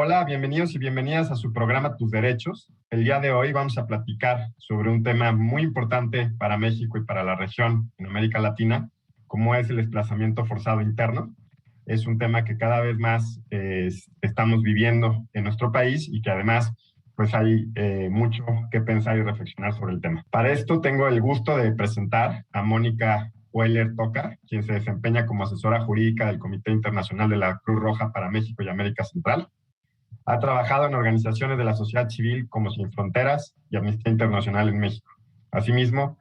Hola, bienvenidos y bienvenidas a su programa Tus Derechos. El día de hoy vamos a platicar sobre un tema muy importante para México y para la región en América Latina, como es el desplazamiento forzado interno. Es un tema que cada vez más estamos viviendo en nuestro país y que además pues hay mucho que pensar y reflexionar sobre el tema. Para esto tengo el gusto de presentar a Mónica Weiler Toca, quien se desempeña como asesora jurídica del Comité Internacional de la Cruz Roja para México y América Central. Ha trabajado en organizaciones de la sociedad civil como Sin Fronteras y Amnistía Internacional en México. Asimismo,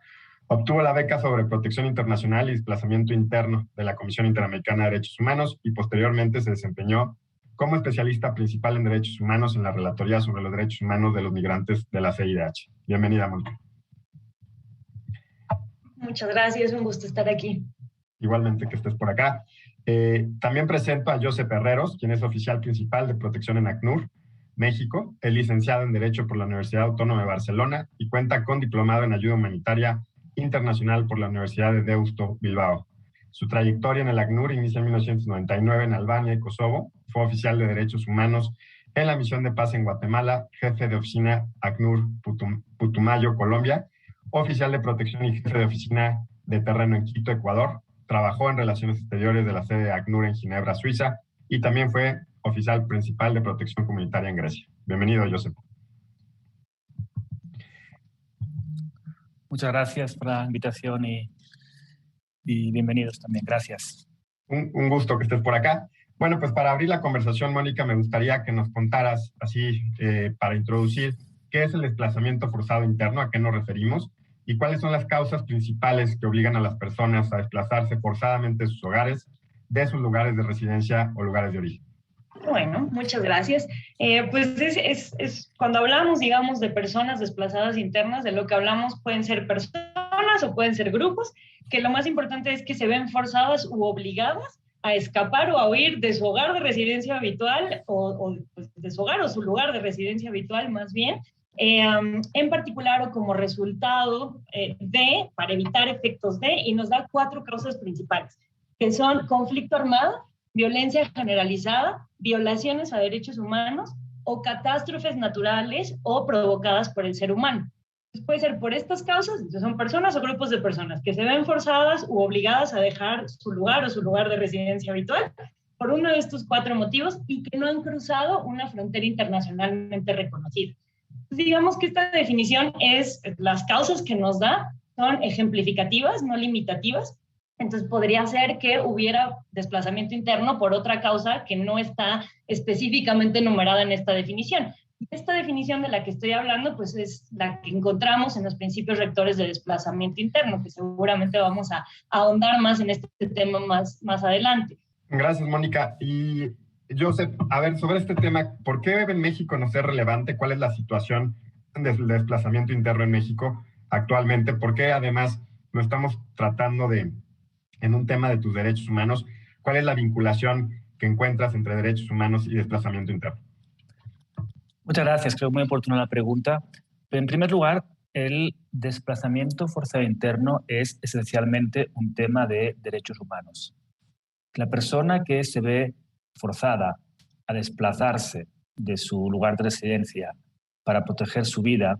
obtuvo la beca sobre protección internacional y desplazamiento interno de la Comisión Interamericana de Derechos Humanos y posteriormente se desempeñó como especialista principal en derechos humanos en la Relatoría sobre los Derechos Humanos de los Migrantes de la CIDH. Bienvenida, Mónica. Muchas gracias, un gusto estar aquí. Igualmente que estés por acá. También presento a Josep Herreros, quien es oficial principal de protección en ACNUR, México. Es licenciado en Derecho por la Universidad Autónoma de Barcelona y cuenta con diplomado en Ayuda Humanitaria Internacional por la Universidad de Deusto, Bilbao. Su trayectoria en el ACNUR inicia en 1999 en Albania y Kosovo. Fue oficial de Derechos Humanos en la Misión de Paz en Guatemala, jefe de oficina ACNUR Putumayo, Colombia, oficial de protección y jefe de oficina de terreno en Quito, Ecuador. Trabajó en Relaciones Exteriores de la sede de ACNUR en Ginebra, Suiza, y también fue oficial principal de protección comunitaria en Grecia. Bienvenido, Josep. Muchas gracias por la invitación y bienvenidos también. Gracias. Un gusto que estés por acá. Bueno, pues para abrir la conversación, Mónica, me gustaría que nos contaras, así para introducir, qué es el desplazamiento forzado interno, a qué nos referimos, y cuáles son las causas principales que obligan a las personas a desplazarse forzadamente de sus hogares, de sus lugares de residencia o lugares de origen. Bueno, muchas gracias. Pues cuando hablamos, digamos, de personas desplazadas internas, de lo que hablamos pueden ser personas o pueden ser grupos, que lo más importante es que se ven forzadas u obligadas a escapar o a huir de su hogar de residencia habitual o pues, de su hogar o su lugar de residencia habitual más bien, en particular o como resultado para evitar efectos de, y nos da 4 causas principales, que son conflicto armado, violencia generalizada, violaciones a derechos humanos o catástrofes naturales o provocadas por el ser humano. Entonces puede ser por estas causas, entonces son personas o grupos de personas que se ven forzadas u obligadas a dejar su lugar o su lugar de residencia habitual por uno de estos 4 motivos y que no han cruzado una frontera internacionalmente reconocida. Entonces, digamos que esta definición las causas que nos da son ejemplificativas, no limitativas. Entonces podría ser que hubiera desplazamiento interno por otra causa que no está específicamente numerada en esta definición. Esta definición de la que estoy hablando pues es la que encontramos en los principios rectores de desplazamiento interno, que seguramente vamos a ahondar más en este tema más adelante. Gracias, Mónica. Y Josep, a ver, sobre este tema, ¿por qué en México no es relevante? ¿Cuál es la situación del desplazamiento interno en México actualmente? ¿Por qué además lo estamos tratando en un tema de tus derechos humanos? ¿Cuál es la vinculación que encuentras entre derechos humanos y desplazamiento interno? Muchas gracias, creo muy oportuna la pregunta. En primer lugar, el desplazamiento forzado interno es esencialmente un tema de derechos humanos. La persona que se ve forzada a desplazarse de su lugar de residencia para proteger su vida,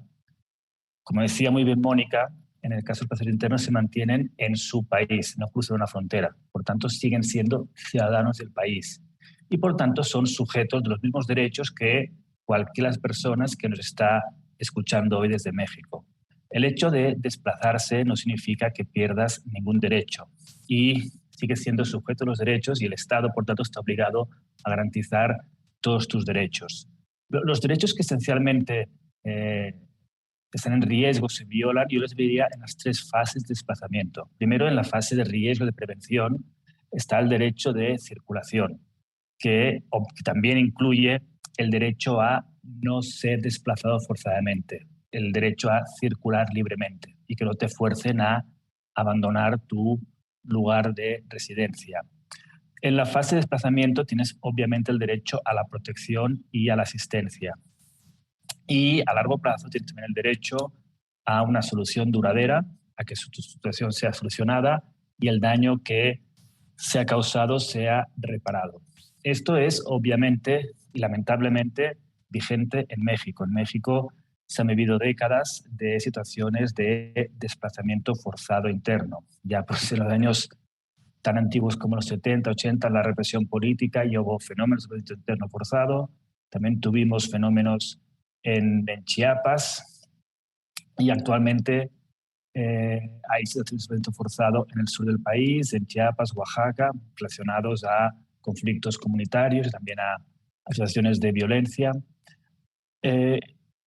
como decía muy bien Mónica, en el caso del desplazamiento interno se mantienen en su país, no cruzan una frontera. Por tanto, siguen siendo ciudadanos del país y por tanto son sujetos de los mismos derechos que cualquiera de las personas que nos está escuchando hoy desde México. El hecho de desplazarse no significa que pierdas ningún derecho y sigues siendo sujeto a los derechos y el Estado, por tanto, está obligado a garantizar todos tus derechos. Los derechos que esencialmente están en riesgo, se violan, yo les diría en las 3 fases de desplazamiento. Primero, en la fase de riesgo de prevención, está el derecho de circulación, que también incluye el derecho a no ser desplazado forzadamente, el derecho a circular libremente y que no te fuercen a abandonar tu lugar de residencia. En la fase de desplazamiento tienes obviamente el derecho a la protección y a la asistencia. Y a largo plazo tienes también el derecho a una solución duradera, a que tu situación sea solucionada y el daño que se ha causado sea reparado. Esto es obviamente y lamentablemente vigente en México. En México se han vivido décadas de situaciones de desplazamiento forzado interno. Ya pues en los años tan antiguos como los 70, 80, la represión política y hubo fenómenos de desplazamiento interno forzado. También tuvimos fenómenos en Chiapas y actualmente hay situaciones de desplazamiento forzado en el sur del país, en Chiapas, Oaxaca, relacionados a conflictos comunitarios y también a situaciones de violencia.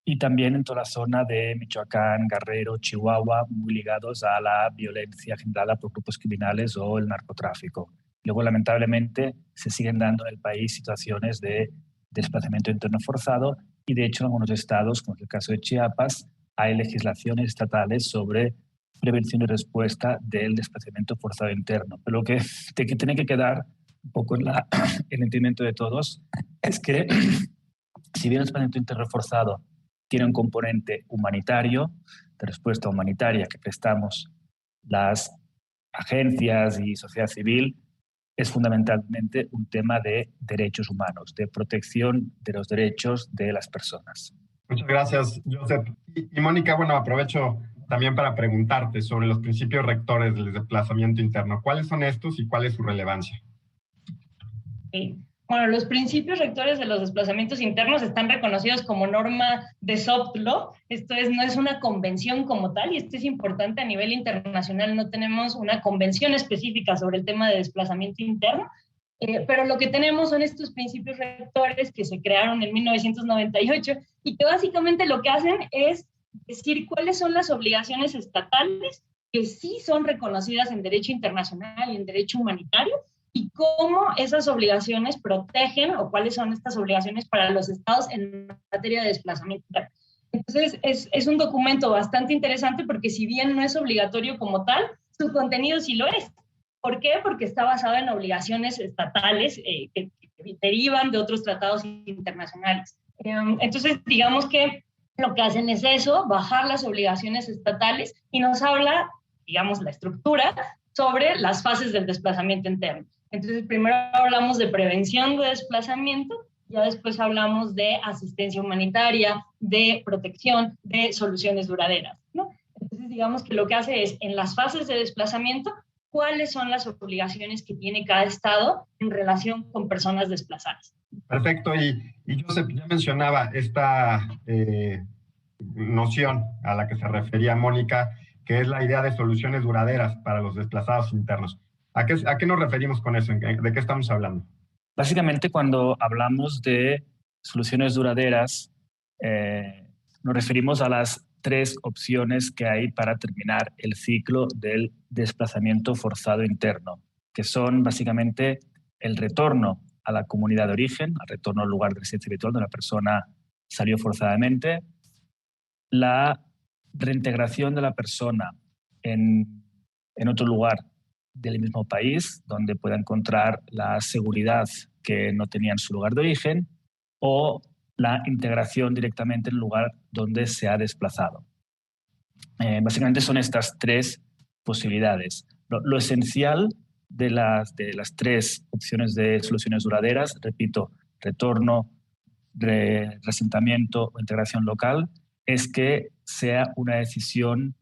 Y también en toda la zona de Michoacán, Guerrero, Chihuahua, muy ligados a la violencia generada por grupos criminales o el narcotráfico. Luego, lamentablemente, se siguen dando en el país situaciones de desplazamiento interno forzado y, de hecho, en algunos estados, como es el caso de Chiapas, hay legislaciones estatales sobre prevención y respuesta del desplazamiento forzado interno. Pero lo que tiene que quedar un poco en el entendimiento de todos es que si bien el desplazamiento interno forzado tiene un componente humanitario, de respuesta humanitaria que prestamos las agencias y sociedad civil, es fundamentalmente un tema de derechos humanos, de protección de los derechos de las personas. Muchas gracias, Josep. Y Mónica, bueno, aprovecho también para preguntarte sobre los principios rectores del desplazamiento interno. ¿Cuáles son estos y cuál es su relevancia? Sí. Bueno, los principios rectores de los desplazamientos internos están reconocidos como norma de soft law. Esto no es una convención como tal, y esto es importante a nivel internacional. No tenemos una convención específica sobre el tema de desplazamiento interno, pero lo que tenemos son estos principios rectores que se crearon en 1998 y que básicamente lo que hacen es decir cuáles son las obligaciones estatales que sí son reconocidas en derecho internacional y en derecho humanitario, y cómo esas obligaciones protegen o cuáles son estas obligaciones para los estados en materia de desplazamiento. Entonces, es un documento bastante interesante porque si bien no es obligatorio como tal, su contenido sí lo es. ¿Por qué? Porque está basado en obligaciones estatales que derivan de otros tratados internacionales. Entonces, digamos que lo que hacen es eso, bajar las obligaciones estatales, y nos habla, digamos, la estructura sobre las fases del desplazamiento interno. Entonces, primero hablamos de prevención de desplazamiento, ya después hablamos de asistencia humanitaria, de protección, de soluciones duraderas, ¿no? Entonces, digamos que lo que hace es, en las fases de desplazamiento, cuáles son las obligaciones que tiene cada estado en relación con personas desplazadas. Perfecto. Y Josep ya mencionaba esta noción a la que se refería Mónica, que es la idea de soluciones duraderas para los desplazados internos. ¿A qué nos referimos con eso? ¿De qué estamos hablando? Básicamente, cuando hablamos de soluciones duraderas, nos referimos a las 3 opciones que hay para terminar el ciclo del desplazamiento forzado interno, que son básicamente el retorno a la comunidad de origen, al retorno al lugar de residencia habitual donde la persona salió forzadamente, la reintegración de la persona en otro lugar del mismo país, donde pueda encontrar la seguridad que no tenía en su lugar de origen, o la integración directamente en el lugar donde se ha desplazado. Básicamente son estas 3 posibilidades. Lo esencial de las 3 opciones de soluciones duraderas, repito, retorno, reasentamiento o integración local, es que sea una decisión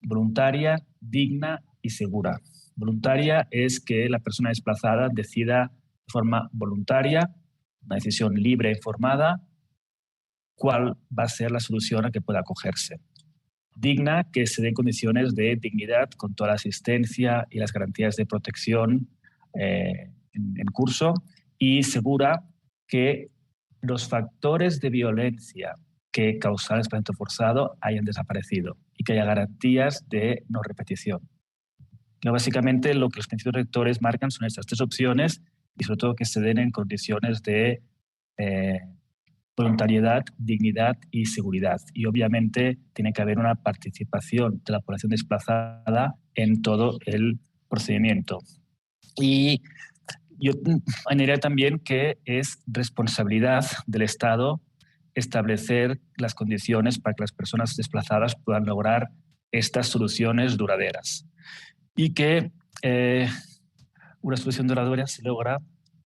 voluntaria, digna y segura. Voluntaria es que la persona desplazada decida de forma voluntaria, una decisión libre e informada, cuál va a ser la solución a que pueda acogerse. Digna, que se den condiciones de dignidad con toda la asistencia y las garantías de protección en curso. Y segura, que los factores de violencia que causaron el desplazamiento forzado hayan desaparecido y que haya garantías de no repetición. Pero básicamente lo que los principios rectores marcan son estas 3 opciones, y sobre todo que se den en condiciones de voluntariedad, dignidad y seguridad. Y obviamente tiene que haber una participación de la población desplazada en todo el procedimiento. Y yo añadiría también que es responsabilidad del Estado establecer las condiciones para que las personas desplazadas puedan lograr estas soluciones duraderas. Y que una solución duradera se logra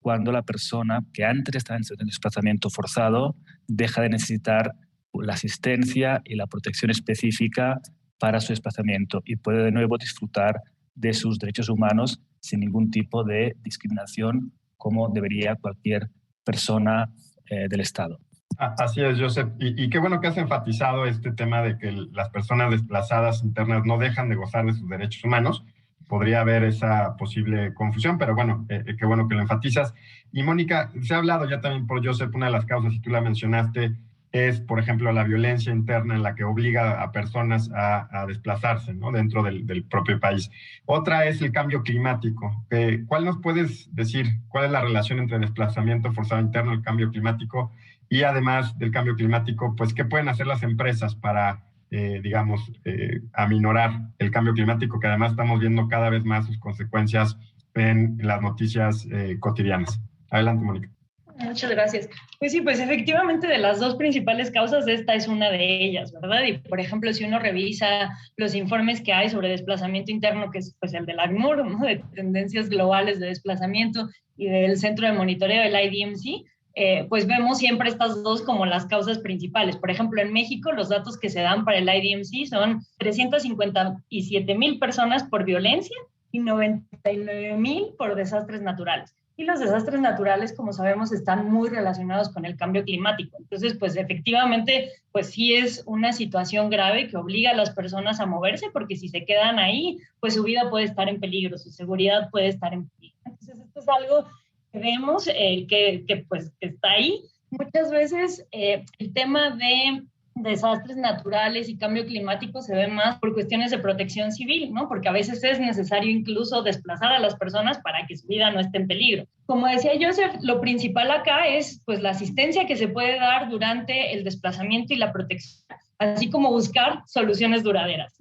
cuando la persona que antes estaba en desplazamiento forzado deja de necesitar la asistencia y la protección específica para su desplazamiento y puede de nuevo disfrutar de sus derechos humanos sin ningún tipo de discriminación, como debería cualquier persona del Estado. Así es, Joseph. Y qué bueno que has enfatizado este tema de que las personas desplazadas internas no dejan de gozar de sus derechos humanos. Podría haber esa posible confusión, pero bueno, qué bueno que lo enfatizas. Y Mónica, se ha hablado ya también por Joseph, una de las causas, y tú la mencionaste, es, por ejemplo, la violencia interna en la que obliga a personas a desplazarse, ¿no?, dentro del propio país. Otra es el cambio climático. ¿Cuál nos puedes decir? ¿Cuál es la relación entre desplazamiento forzado interno y el cambio climático? Y además del cambio climático, pues, ¿qué pueden hacer las empresas para, aminorar el cambio climático, que además estamos viendo cada vez más sus consecuencias en las noticias cotidianas? Adelante, Mónica. Muchas gracias. Pues sí, pues efectivamente de las dos principales causas, esta es una de ellas, ¿verdad? Y por ejemplo, si uno revisa los informes que hay sobre desplazamiento interno, que es pues el del ACNUR, ¿no?, de tendencias globales de desplazamiento, y del Centro de Monitoreo del IDMC, pues vemos siempre estas dos como las causas principales. Por ejemplo, en México los datos que se dan para el IDMC son 357,000 personas por violencia y 99,000 por desastres naturales. Y los desastres naturales, como sabemos, están muy relacionados con el cambio climático. Entonces, pues efectivamente, pues sí es una situación grave que obliga a las personas a moverse, porque si se quedan ahí, pues su vida puede estar en peligro, su seguridad puede estar en peligro. Entonces, esto es algo que vemos que está ahí. Muchas veces el tema de desastres naturales y cambio climático se ve más por cuestiones de protección civil, ¿no? Porque a veces es necesario incluso desplazar a las personas para que su vida no esté en peligro. Como decía Joseph, lo principal acá es pues la asistencia que se puede dar durante el desplazamiento y la protección, así como buscar soluciones duraderas.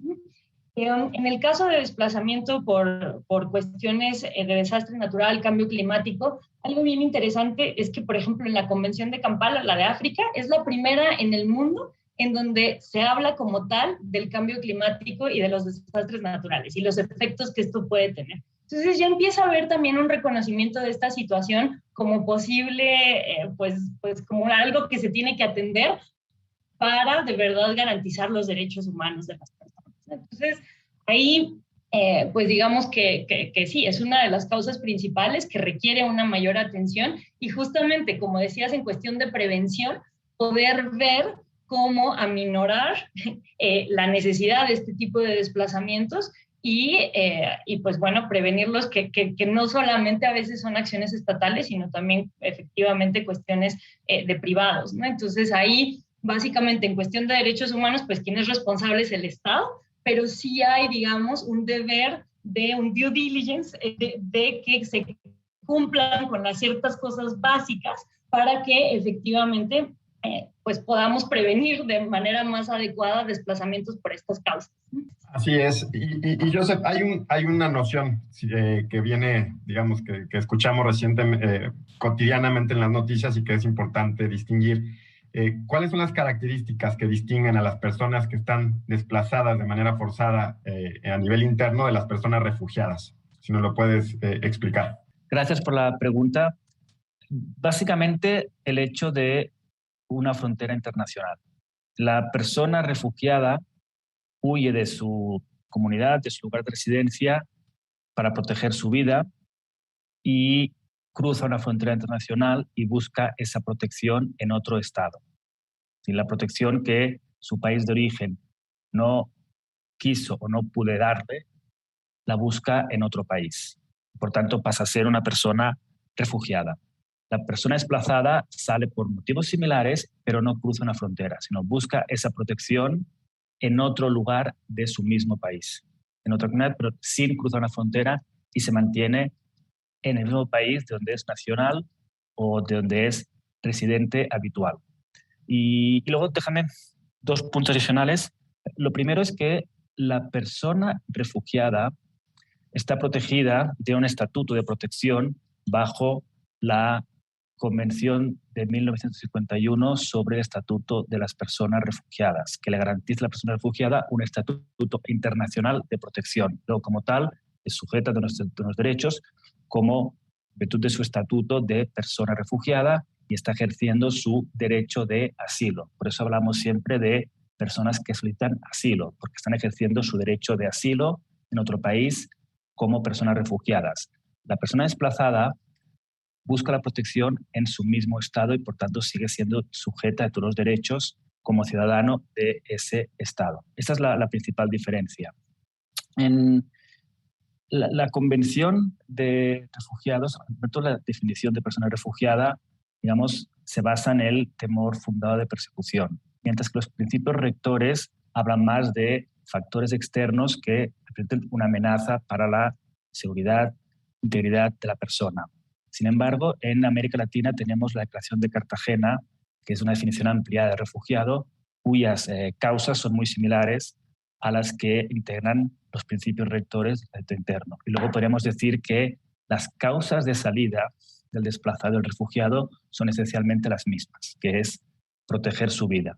En el caso de desplazamiento por cuestiones de desastre natural, cambio climático, algo bien interesante es que, por ejemplo, en la Convención de Kampala, la de África, es la primera en el mundo en donde se habla como tal del cambio climático y de los desastres naturales y los efectos que esto puede tener. Entonces ya empieza a haber también un reconocimiento de esta situación como posible, pues como algo que se tiene que atender para de verdad garantizar los derechos humanos de las personas. Entonces, ahí, pues digamos que sí, es una de las causas principales que requiere una mayor atención y justamente, como decías, en cuestión de prevención, poder ver cómo aminorar la necesidad de este tipo de desplazamientos y pues bueno, prevenirlos, que no solamente a veces son acciones estatales, sino también efectivamente cuestiones de privados, ¿no? Entonces ahí, básicamente en cuestión de derechos humanos, pues quien es responsable es el Estado, pero sí hay, digamos, un deber de un due diligence, de que se cumplan con las ciertas cosas básicas para que efectivamente pues podamos prevenir de manera más adecuada desplazamientos por estas causas. Así es. Y Joseph, hay una noción que viene, digamos, que escuchamos recientemente, cotidianamente en las noticias y que es importante distinguir. ¿Cuáles son las características que distinguen a las personas que están desplazadas de manera forzada a nivel interno de las personas refugiadas? Si nos lo puedes explicar. Gracias por la pregunta. Básicamente, el hecho de una frontera internacional. La persona refugiada huye de su comunidad, de su lugar de residencia, para proteger su vida y cruza una frontera internacional y busca esa protección en otro estado. Y la protección que su país de origen no quiso o no pudo darle, la busca en otro país. Por tanto, pasa a ser una persona refugiada. La persona desplazada sale por motivos similares, pero no cruza una frontera, sino busca esa protección en otro lugar de su mismo país, en otra comunidad, pero sin cruzar una frontera y se mantiene en el mismo país de donde es nacional o de donde es residente habitual. Y luego déjame dos puntos adicionales. Lo primero es que la persona refugiada está protegida de un estatuto de protección bajo la Convención de 1951 sobre el Estatuto de las Personas Refugiadas, que le garantiza a la persona refugiada un estatuto internacional de protección. Luego, como tal, es sujeta de nuestros derechos como en virtud de su estatuto de persona refugiada y está ejerciendo su derecho de asilo. Por eso hablamos siempre de personas que solicitan asilo, porque están ejerciendo su derecho de asilo en otro país como personas refugiadas. La persona desplazada busca la protección en su mismo estado y, por tanto, sigue siendo sujeta a todos los derechos como ciudadano de ese estado. Esa es la principal diferencia. En la Convención de Refugiados, la definición de persona refugiada, digamos, se basa en el temor fundado de persecución, mientras que los principios rectores hablan más de factores externos que representan una amenaza para la seguridad, integridad de la persona. Sin embargo, en América Latina tenemos la Declaración de Cartagena, que es una definición ampliada de refugiado, cuyas causas son muy similares a las que integran los principios rectores del derecho interno. Y luego podríamos decir que las causas de salida del desplazado, del refugiado, son esencialmente las mismas, que es proteger su vida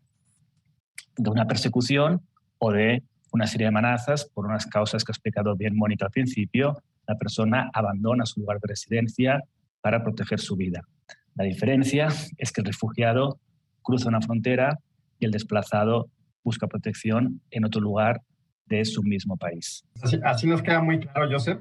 de una persecución o de una serie de amenazas por unas causas que ha explicado bien Mónica al principio. La persona abandona su lugar de residencia para proteger su vida. La diferencia es que el refugiado cruza una frontera y el desplazado busca protección en otro lugar de su mismo país. Así nos queda muy claro, Joseph.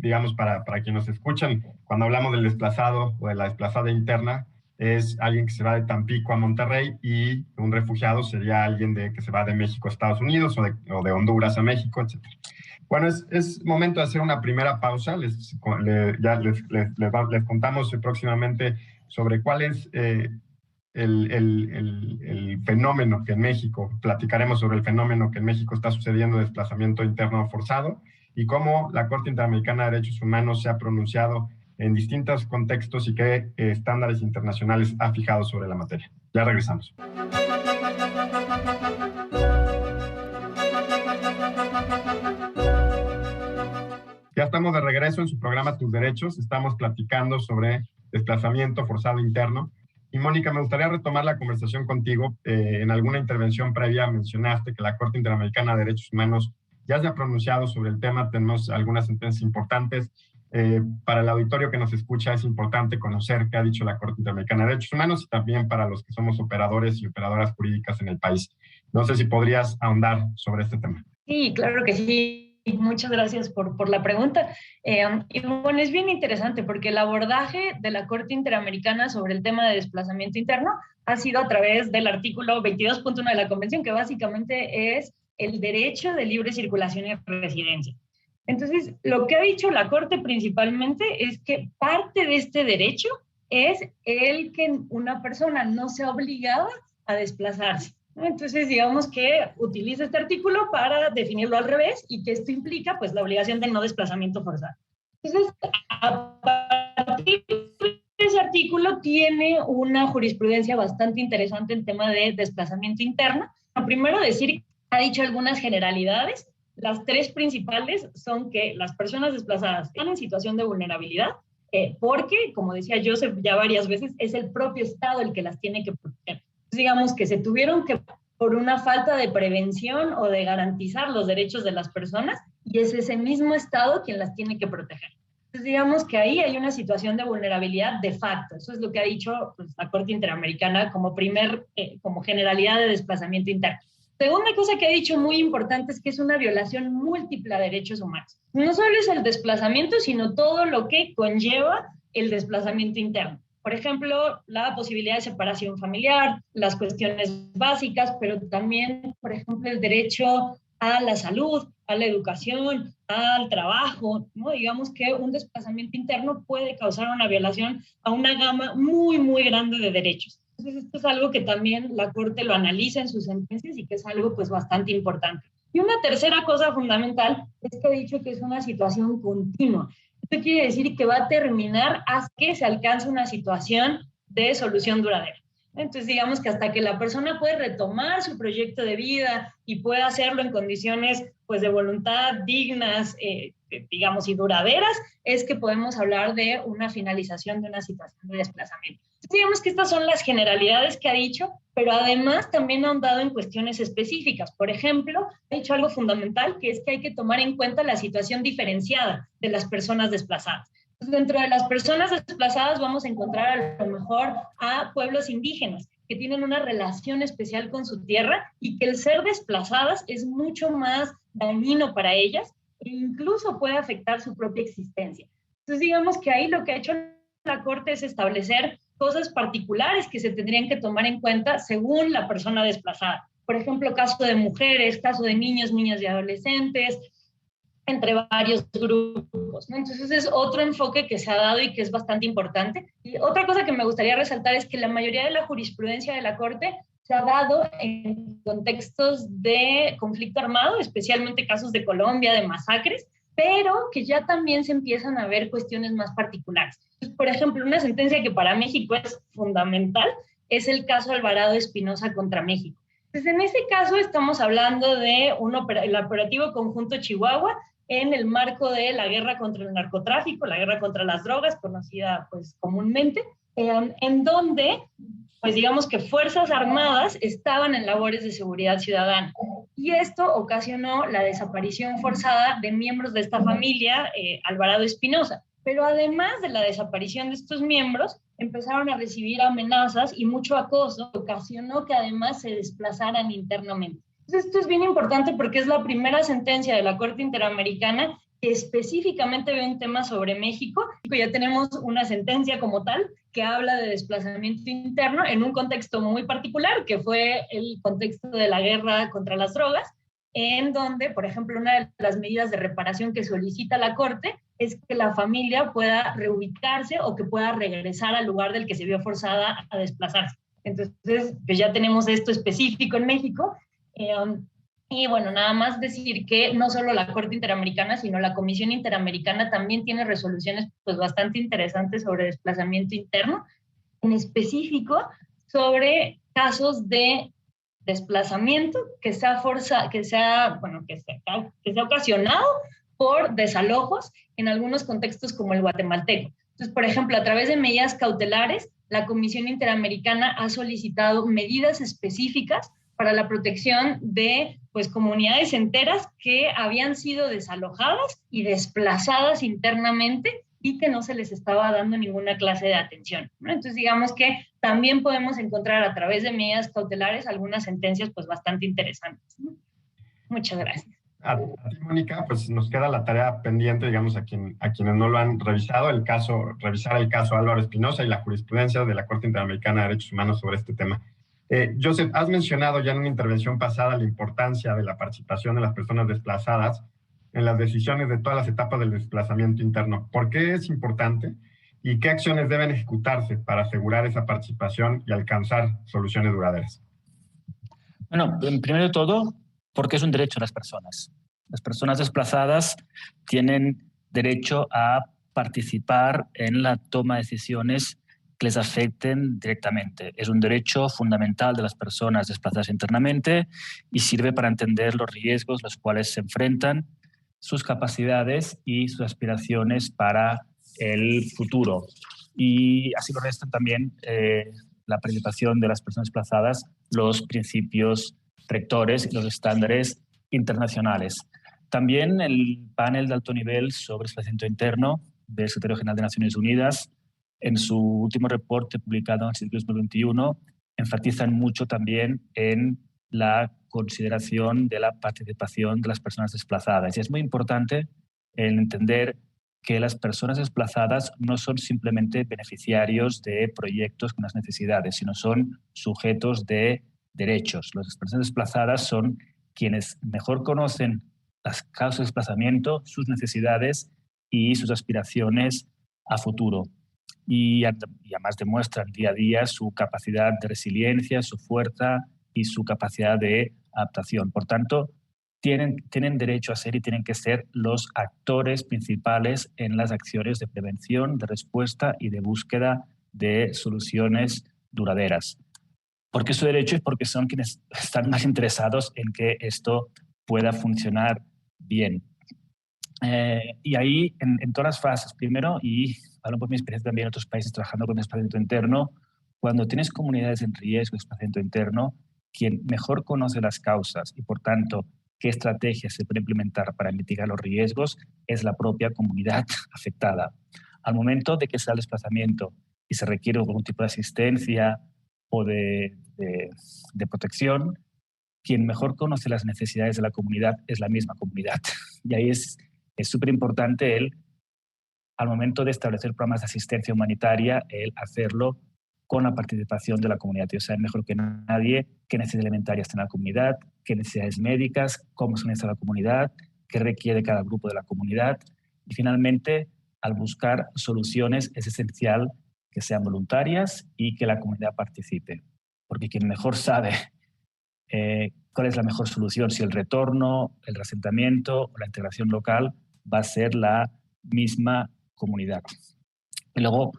Digamos, para quienes nos escuchan, cuando hablamos del desplazado o de la desplazada interna, es alguien que se va de Tampico a Monterrey, y un refugiado sería alguien que se va de México a Estados Unidos o de Honduras a México, etc. Bueno, es momento de hacer una primera pausa. Les contamos próximamente sobre cuál es el fenómeno que en México, platicaremos sobre el fenómeno que en México está sucediendo de desplazamiento interno forzado y cómo la Corte Interamericana de Derechos Humanos se ha pronunciado en distintos contextos y qué estándares internacionales ha fijado sobre la materia. Ya regresamos. Ya estamos de regreso en su programa Tus Derechos. Estamos platicando sobre desplazamiento forzado interno. Y Mónica, me gustaría retomar la conversación contigo. En alguna intervención previa mencionaste que la Corte Interamericana de Derechos Humanos ya se ha pronunciado sobre el tema. Tenemos algunas sentencias importantes. Para el auditorio que nos escucha es importante conocer qué ha dicho la Corte Interamericana de Derechos Humanos y también para los que somos operadores y operadoras jurídicas en el país. No sé si podrías ahondar sobre este tema. Sí, claro que sí. Muchas gracias por la pregunta. Y bueno, es bien interesante porque el abordaje de la Corte Interamericana sobre el tema de desplazamiento interno ha sido a través del artículo 22.1 de la Convención, que básicamente es el derecho de libre circulación y residencia. Entonces, lo que ha dicho la Corte principalmente es que parte de este derecho es el que una persona no sea obligada a desplazarse. Entonces, digamos que utiliza este artículo para definirlo al revés y que esto implica, pues, la obligación de no desplazamiento forzado. Entonces, a partir de ese artículo tiene una jurisprudencia bastante interesante en tema de desplazamiento interno. Primero decir, ha dicho algunas generalidades. Las tres principales son que las personas desplazadas están en situación de vulnerabilidad, porque, como decía Joseph ya varias veces, es el propio Estado el que las tiene que proteger. Digamos que se tuvieron que, por una falta de prevención o de garantizar los derechos de las personas, y es ese mismo Estado quien las tiene que proteger. Entonces, digamos que ahí hay una situación de vulnerabilidad de facto. Eso es lo que ha dicho, pues, la Corte Interamericana como como generalidad de desplazamiento interno. Segunda cosa que ha dicho muy importante es que es una violación múltiple a derechos humanos. No solo es el desplazamiento, sino todo lo que conlleva el desplazamiento interno. Por ejemplo, la posibilidad de separación familiar, las cuestiones básicas, pero también, por ejemplo, el derecho a la salud, a la educación, al trabajo, ¿no? Digamos que un desplazamiento interno puede causar una violación a una gama muy, muy grande de derechos. Entonces, esto es algo que también la Corte lo analiza en sus sentencias y que es algo, pues, bastante importante. Y una tercera cosa fundamental es que ha dicho que es una situación continua. Esto quiere decir que va a terminar hasta que se alcance una situación de solución duradera. Entonces, digamos que hasta que la persona puede retomar su proyecto de vida y pueda hacerlo en condiciones, pues, de voluntad dignas, digamos, y duraderas, es que podemos hablar de una finalización de una situación de desplazamiento. Entonces, digamos que estas son las generalidades que ha dicho, pero además también ha ahondado en cuestiones específicas. Por ejemplo, ha dicho algo fundamental, que es que hay que tomar en cuenta la situación diferenciada de las personas desplazadas. Dentro de las personas desplazadas vamos a encontrar a lo mejor a pueblos indígenas que tienen una relación especial con su tierra y que el ser desplazadas es mucho más dañino para ellas e incluso puede afectar su propia existencia. Entonces digamos que ahí lo que ha hecho la Corte es establecer cosas particulares que se tendrían que tomar en cuenta según la persona desplazada. Por ejemplo, caso de mujeres, caso de niños, niñas y adolescentes, entre varios grupos, ¿no? Entonces es otro enfoque que se ha dado y que es bastante importante. Y otra cosa que me gustaría resaltar es que la mayoría de la jurisprudencia de la Corte se ha dado en contextos de conflicto armado, especialmente casos de Colombia, de masacres, pero que ya también se empiezan a ver cuestiones más particulares. Entonces, por ejemplo, una sentencia que para México es fundamental es el caso Alvarado Espinosa contra México. Entonces, en ese caso estamos hablando de el operativo conjunto Chihuahua, en el marco de la guerra contra el narcotráfico, la guerra contra las drogas, conocida pues comúnmente, en donde pues digamos que Fuerzas Armadas estaban en labores de seguridad ciudadana. Y esto ocasionó la desaparición forzada de miembros de esta familia, Alvarado Espinosa. Pero además de la desaparición de estos miembros, empezaron a recibir amenazas y mucho acoso, que ocasionó que además se desplazaran internamente. Entonces, esto es bien importante porque es la primera sentencia de la Corte Interamericana que específicamente ve un tema sobre México. Ya tenemos una sentencia como tal que habla de desplazamiento interno en un contexto muy particular, que fue el contexto de la guerra contra las drogas, en donde, por ejemplo, una de las medidas de reparación que solicita la Corte es que la familia pueda reubicarse o que pueda regresar al lugar del que se vio forzada a desplazarse. Entonces, pues ya tenemos esto específico en México. Y bueno, nada más decir que no solo la Corte Interamericana, sino la Comisión Interamericana también tiene resoluciones pues bastante interesantes sobre desplazamiento interno, en específico sobre casos de desplazamiento que se ha ocasionado por desalojos en algunos contextos como el guatemalteco. Entonces, por ejemplo, a través de medidas cautelares, la Comisión Interamericana ha solicitado medidas específicas para la protección de pues, comunidades enteras que habían sido desalojadas y desplazadas internamente y que no se les estaba dando ninguna clase de atención, ¿no? Entonces, digamos que también podemos encontrar a través de medidas cautelares algunas sentencias pues, bastante interesantes, ¿no? Muchas gracias. A ti, Mónica, pues nos queda la tarea pendiente, digamos, a quienes no lo han revisado, revisar el caso Álvaro Espinosa y la jurisprudencia de la Corte Interamericana de Derechos Humanos sobre este tema. Joseph, has mencionado ya en una intervención pasada la importancia de la participación de las personas desplazadas en las decisiones de todas las etapas del desplazamiento interno. ¿Por qué es importante y qué acciones deben ejecutarse para asegurar esa participación y alcanzar soluciones duraderas? Bueno, primero de todo, porque es un derecho de las personas. Las personas desplazadas tienen derecho a participar en la toma de decisiones que les afecten directamente. Es un derecho fundamental de las personas desplazadas internamente y sirve para entender los riesgos los cuales se enfrentan, sus capacidades y sus aspiraciones para el futuro. Y así lo restan también la participación de las personas desplazadas, los principios rectores y los estándares internacionales. También el panel de alto nivel sobre desplazamiento interno del Secretario General de Naciones Unidas, en su último reporte publicado en el 2021, enfatizan mucho también en la consideración de la participación de las personas desplazadas. Y es muy importante el entender que las personas desplazadas no son simplemente beneficiarios de proyectos con las necesidades, sino son sujetos de derechos. Las personas desplazadas son quienes mejor conocen las causas de desplazamiento, sus necesidades y sus aspiraciones a futuro. Y además demuestran día a día su capacidad de resiliencia, su fuerza y su capacidad de adaptación. Por tanto, tienen derecho a ser y tienen que ser los actores principales en las acciones de prevención, de respuesta y de búsqueda de soluciones duraderas. ¿Por qué su derecho? Es porque son quienes están más interesados en que esto pueda funcionar bien. Y ahí, en todas las fases, primero, y hablo por mi experiencia también en otros países trabajando con desplazamiento interno, cuando tienes comunidades en riesgo de desplazamiento interno, quien mejor conoce las causas y, por tanto, qué estrategias se pueden implementar para mitigar los riesgos es la propia comunidad afectada. Al momento de que se da el desplazamiento y se requiere algún tipo de asistencia o de protección, quien mejor conoce las necesidades de la comunidad es la misma comunidad. Y ahí es súper importante al momento de establecer programas de asistencia humanitaria, el hacerlo con la participación de la comunidad. Ellos saben mejor que nadie qué necesidades alimentarias tiene la comunidad, qué necesidades médicas, cómo se necesita la comunidad, qué requiere cada grupo de la comunidad. Y finalmente, al buscar soluciones, es esencial que sean voluntarias y que la comunidad participe. Porque quien mejor sabe cuál es la mejor solución, si el retorno, el reasentamiento o la integración local, va a ser la misma comunidad. Y luego,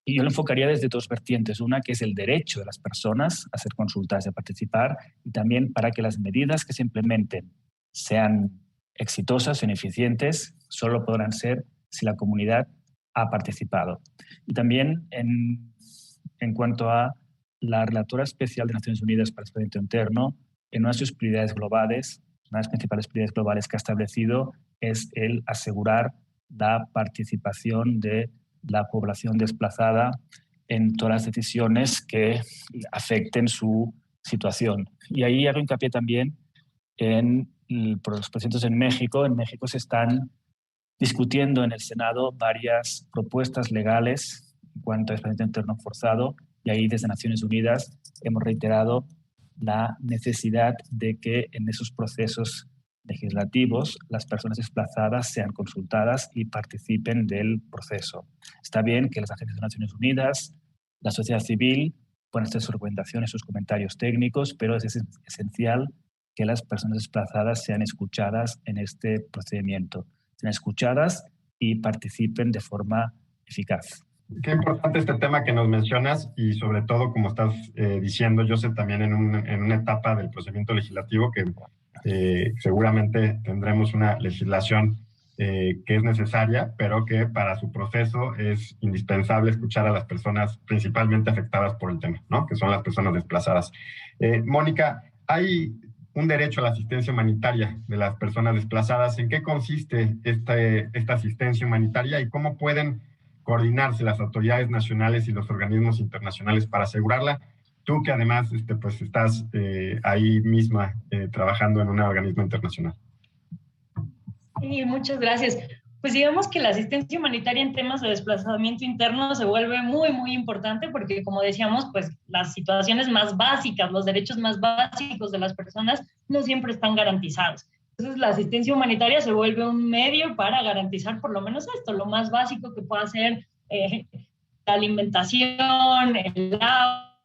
yo lo enfocaría desde dos vertientes. Una, que es el derecho de las personas a ser consultadas y a participar, y también para que las medidas que se implementen sean exitosas, sean eficientes, solo podrán ser si la comunidad ha participado. Y también en cuanto a la Relatora Especial de Naciones Unidas para el Desplazamiento Interno, en una de sus prioridades globales, una de las principales prioridades globales que ha establecido es el asegurar la participación de la población desplazada en todas las decisiones que afecten su situación. Y ahí hago hincapié también en los procedimientos en México. En México se están discutiendo en el Senado varias propuestas legales en cuanto a desplazamiento interno forzado, y ahí desde Naciones Unidas hemos reiterado la necesidad de que en esos procesos legislativos las personas desplazadas sean consultadas y participen del proceso. Está bien que las agencias de Naciones Unidas, la sociedad civil, puedan hacer sus recomendaciones, sus comentarios técnicos, pero es esencial que las personas desplazadas sean escuchadas en este procedimiento, sean escuchadas y participen de forma eficaz. Qué importante este tema que nos mencionas, y sobre todo, como estás diciendo, yo sé también en una etapa del procedimiento legislativo que seguramente tendremos una legislación que es necesaria, pero que para su proceso es indispensable escuchar a las personas principalmente afectadas por el tema, ¿no? Que son las personas desplazadas. Mónica, hay un derecho a la asistencia humanitaria de las personas desplazadas. ¿En qué consiste esta asistencia humanitaria y cómo pueden coordinarse las autoridades nacionales y los organismos internacionales para asegurarla? Tú que además pues estás ahí misma trabajando en un organismo internacional. Sí, muchas gracias. Pues digamos que la asistencia humanitaria en temas de desplazamiento interno se vuelve muy, muy importante porque, como decíamos, pues las situaciones más básicas, los derechos más básicos de las personas no siempre están garantizados. Entonces, la asistencia humanitaria se vuelve un medio para garantizar por lo menos esto, lo más básico que pueda ser la alimentación, el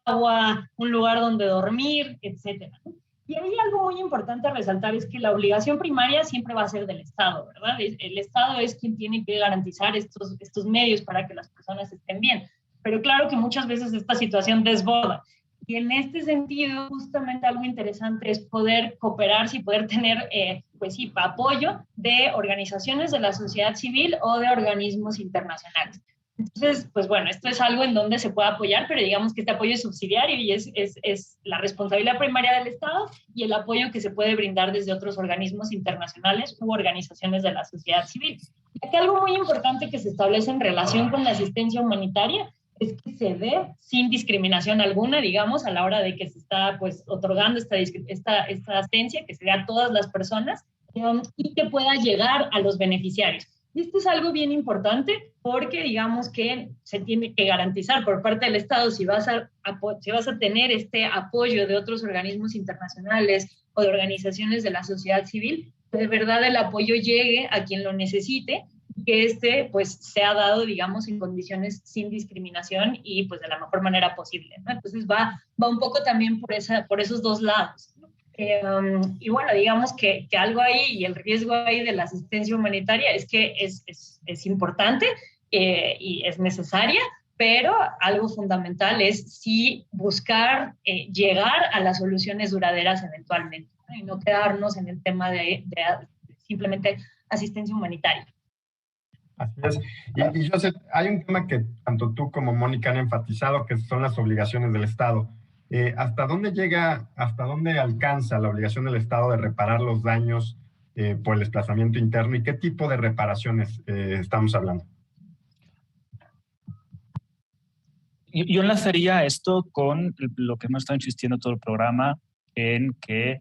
agua, un lugar donde dormir, etcétera. Y ahí algo muy importante a resaltar es que la obligación primaria siempre va a ser del Estado, ¿verdad? El Estado es quien tiene que garantizar estos medios para que las personas estén bien. Pero claro que muchas veces esta situación desborda. Y en este sentido, justamente algo interesante es poder cooperar y poder tener, pues sí, apoyo de organizaciones de la sociedad civil o de organismos internacionales. Entonces, pues bueno, esto es algo en donde se puede apoyar, pero digamos que este apoyo es subsidiario y es la responsabilidad primaria del Estado y el apoyo que se puede brindar desde otros organismos internacionales u organizaciones de la sociedad civil. Y aquí algo muy importante que se establece en relación con la asistencia humanitaria es que se dé sin discriminación alguna, digamos, a la hora de que se está pues otorgando esta asistencia, que se dé a todas las personas y que pueda llegar a los beneficiarios. Y esto es algo bien importante porque digamos que se tiene que garantizar por parte del Estado si vas a tener este apoyo de otros organismos internacionales o de organizaciones de la sociedad civil, que de verdad el apoyo llegue a quien lo necesite, que pues sea dado, digamos, en condiciones sin discriminación y pues de la mejor manera posible, ¿no? Entonces va un poco también por esos dos lados. Y bueno, digamos que algo ahí y el riesgo ahí de la asistencia humanitaria es que es importante y es necesaria, pero algo fundamental es sí buscar llegar a las soluciones duraderas eventualmente, ¿no? Y no quedarnos en el tema de simplemente asistencia humanitaria. Así es. Y Joseph, hay un tema que tanto tú como Mónica han enfatizado, que son las obligaciones del Estado. ¿Hasta dónde alcanza la obligación del Estado de reparar los daños por el desplazamiento interno y qué tipo de reparaciones estamos hablando? Yo enlazaría esto con lo que hemos estado insistiendo todo el programa, en que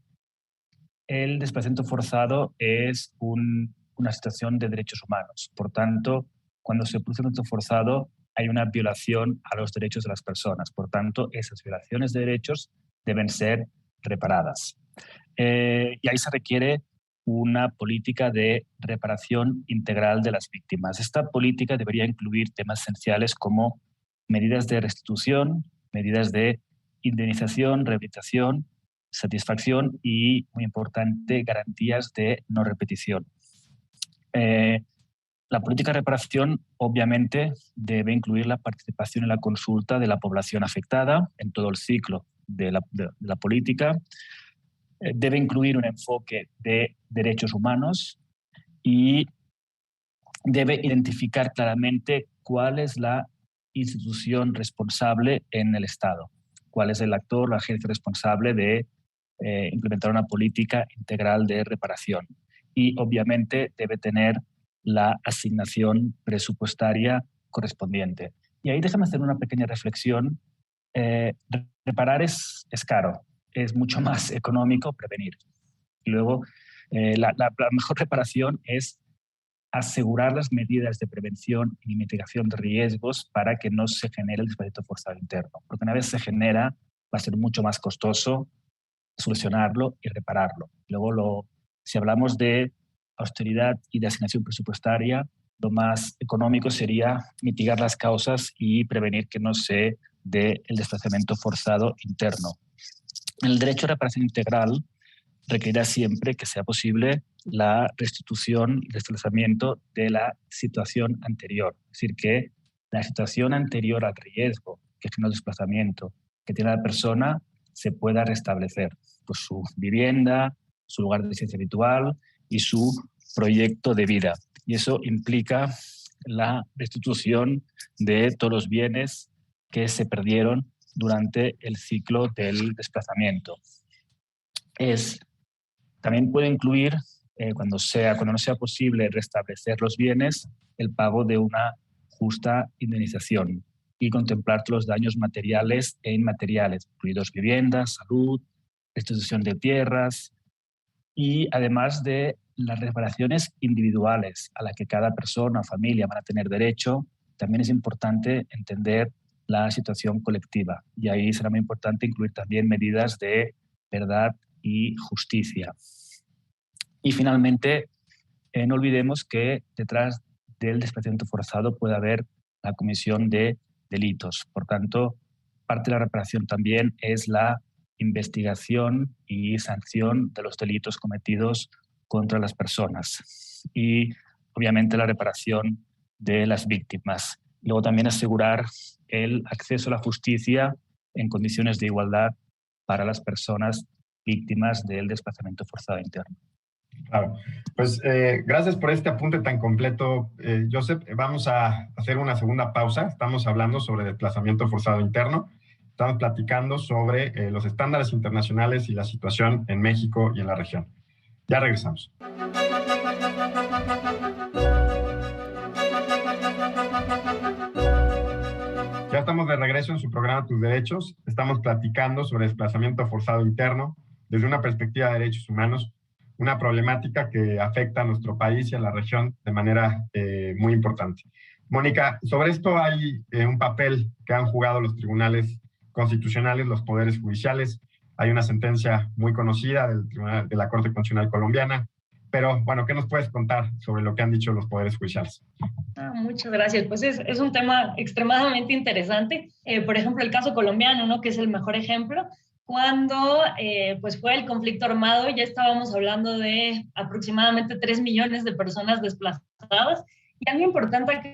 el desplazamiento forzado es una situación de derechos humanos. Por tanto, cuando se produce un desplazamiento forzado, hay una violación a los derechos de las personas. Por tanto, esas violaciones de derechos deben ser reparadas. Y ahí se requiere una política de reparación integral de las víctimas. Esta política debería incluir temas esenciales como medidas de restitución, medidas de indemnización, rehabilitación, satisfacción y, muy importante, garantías de no repetición. La política de reparación, obviamente, debe incluir la participación en la consulta de la población afectada en todo el ciclo de la política. Debe incluir un enfoque de derechos humanos y debe identificar claramente cuál es la institución responsable en el Estado, cuál es el actor, la agencia responsable de implementar una política integral de reparación. Y obviamente debe tener la asignación presupuestaria correspondiente. Y ahí déjame hacer una pequeña reflexión. Reparar es caro, es mucho más económico prevenir. Y luego, la mejor reparación es asegurar las medidas de prevención y mitigación de riesgos para que no se genere el desplazamiento forzado interno. Porque una vez se genera, va a ser mucho más costoso solucionarlo y repararlo. Luego, si hablamos de austeridad y de asignación presupuestaria, lo más económico sería mitigar las causas y prevenir que no se dé el desplazamiento forzado interno. El derecho a reparación integral requerirá siempre que sea posible la restitución y desplazamiento de la situación anterior. Es decir, que la situación anterior al riesgo que genera el desplazamiento que tiene la persona se pueda restablecer. Pues su vivienda, su lugar de residencia habitual y su proyecto de vida. Y eso implica la restitución de todos los bienes que se perdieron durante el ciclo del desplazamiento. También puede incluir, cuando no sea posible restablecer los bienes, el pago de una justa indemnización y contemplar todos los daños materiales e inmateriales, incluidos viviendas, salud, restitución de tierras y además de las reparaciones individuales a las que cada persona o familia van a tener derecho. También es importante entender la situación colectiva y ahí será muy importante incluir también medidas de verdad y justicia. Y finalmente, no olvidemos que detrás del desplazamiento forzado puede haber la comisión de delitos. Por tanto, parte de la reparación también es la investigación y sanción de los delitos cometidos contra las personas y obviamente la reparación de las víctimas. Luego también asegurar el acceso a la justicia en condiciones de igualdad para las personas víctimas del desplazamiento forzado interno. Claro, pues gracias por este apunte tan completo, Josep. Vamos a hacer una segunda pausa. Estamos hablando sobre desplazamiento forzado interno. Estamos platicando sobre los estándares internacionales y la situación en México y en la región. Ya regresamos. Ya estamos de regreso en su programa Tus Derechos. Estamos platicando sobre desplazamiento forzado interno desde una perspectiva de derechos humanos, una problemática que afecta a nuestro país y a la región de manera muy importante. Mónica, sobre esto hay un papel que han jugado los tribunales constitucionales, los poderes judiciales. Hay una sentencia muy conocida de la Corte Constitucional Colombiana. Pero, bueno, ¿qué nos puedes contar sobre lo que han dicho los poderes judiciales? Muchas gracias. Pues es un tema extremadamente interesante. Por ejemplo, el caso colombiano, ¿no? Que es el mejor ejemplo. Cuando pues fue el conflicto armado, ya estábamos hablando de aproximadamente 3 millones de personas desplazadas. Y algo importante aquí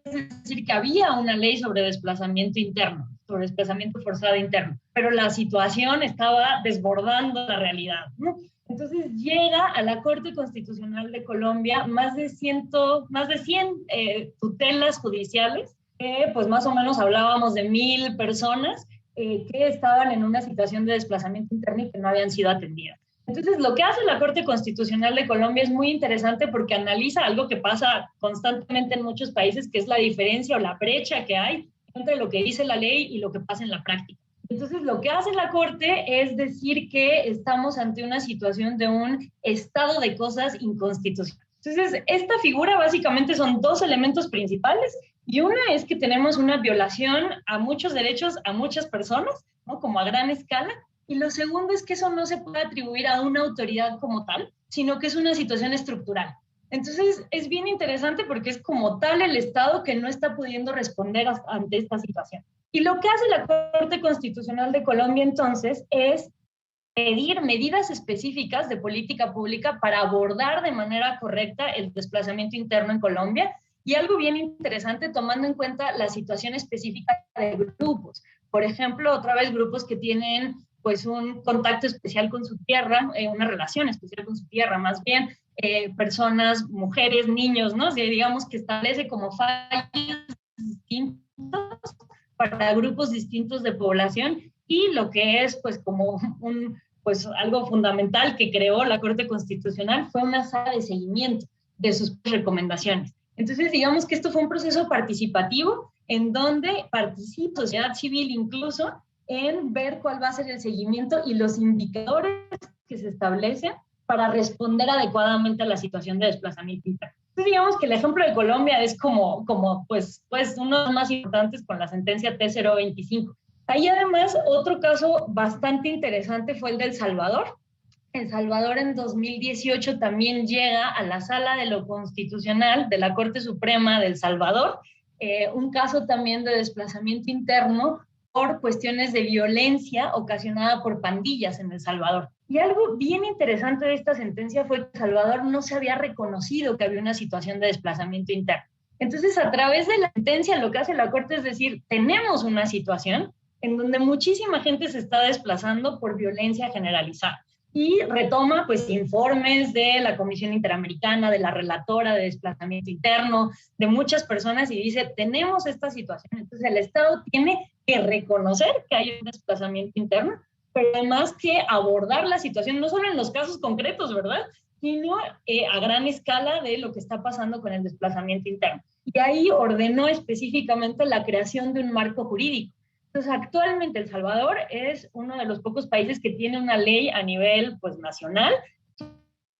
es decir que había una ley sobre desplazamiento interno, sobre desplazamiento forzado interno, pero la situación estaba desbordando la realidad, ¿no? Entonces llega a la Corte Constitucional de Colombia más de 100 tutelas judiciales, pues más o menos hablábamos de 1,000 personas que estaban en una situación de desplazamiento interno y que no habían sido atendidas. Entonces, lo que hace la Corte Constitucional de Colombia es muy interesante porque analiza algo que pasa constantemente en muchos países, que es la diferencia o la brecha que hay entre lo que dice la ley y lo que pasa en la práctica. Entonces, lo que hace la Corte es decir que estamos ante una situación de un estado de cosas inconstitucional. Entonces, esta figura básicamente son dos elementos principales, y una es que tenemos una violación a muchos derechos a muchas personas, ¿no? Como a gran escala, y lo segundo es que eso no se puede atribuir a una autoridad como tal, sino que es una situación estructural. Entonces, es bien interesante porque es como tal el Estado que no está pudiendo responder ante esta situación. Y lo que hace la Corte Constitucional de Colombia entonces es pedir medidas específicas de política pública para abordar de manera correcta el desplazamiento interno en Colombia, y algo bien interesante tomando en cuenta la situación específica de grupos. Por ejemplo, otra vez grupos que tienen pues un contacto especial con su tierra, una relación especial con su tierra, más bien personas, mujeres, niños, ¿no? O sea, digamos que establece como fallos distintos para grupos distintos de población, y lo que es pues como pues algo fundamental que creó la Corte Constitucional fue una sala de seguimiento de sus recomendaciones. Entonces, digamos que esto fue un proceso participativo en donde participa la sociedad civil incluso en ver cuál va a ser el seguimiento y los indicadores que se establecen para responder adecuadamente a la situación de desplazamiento interno. Entonces, digamos que el ejemplo de Colombia es como pues uno de los más importantes con la sentencia T025. Ahí además otro caso bastante interesante fue el de El Salvador. El Salvador en 2018 también llega a la Sala de lo Constitucional de la Corte Suprema de El Salvador, un caso también de desplazamiento interno por cuestiones de violencia ocasionada por pandillas en El Salvador. Y algo bien interesante de esta sentencia fue que El Salvador no se había reconocido que había una situación de desplazamiento interno. Entonces, a través de la sentencia, lo que hace la Corte es decir, tenemos una situación en donde muchísima gente se está desplazando por violencia generalizada. Y retoma pues informes de la Comisión Interamericana, de la relatora de desplazamiento interno, de muchas personas, y dice, tenemos esta situación. Entonces el Estado tiene que reconocer que hay un desplazamiento interno, pero además que abordar la situación, no solo en los casos concretos, ¿verdad?, sino a gran escala de lo que está pasando con el desplazamiento interno. Y ahí ordenó específicamente la creación de un marco jurídico. Entonces, actualmente El Salvador es uno de los pocos países que tiene una ley a nivel pues, nacional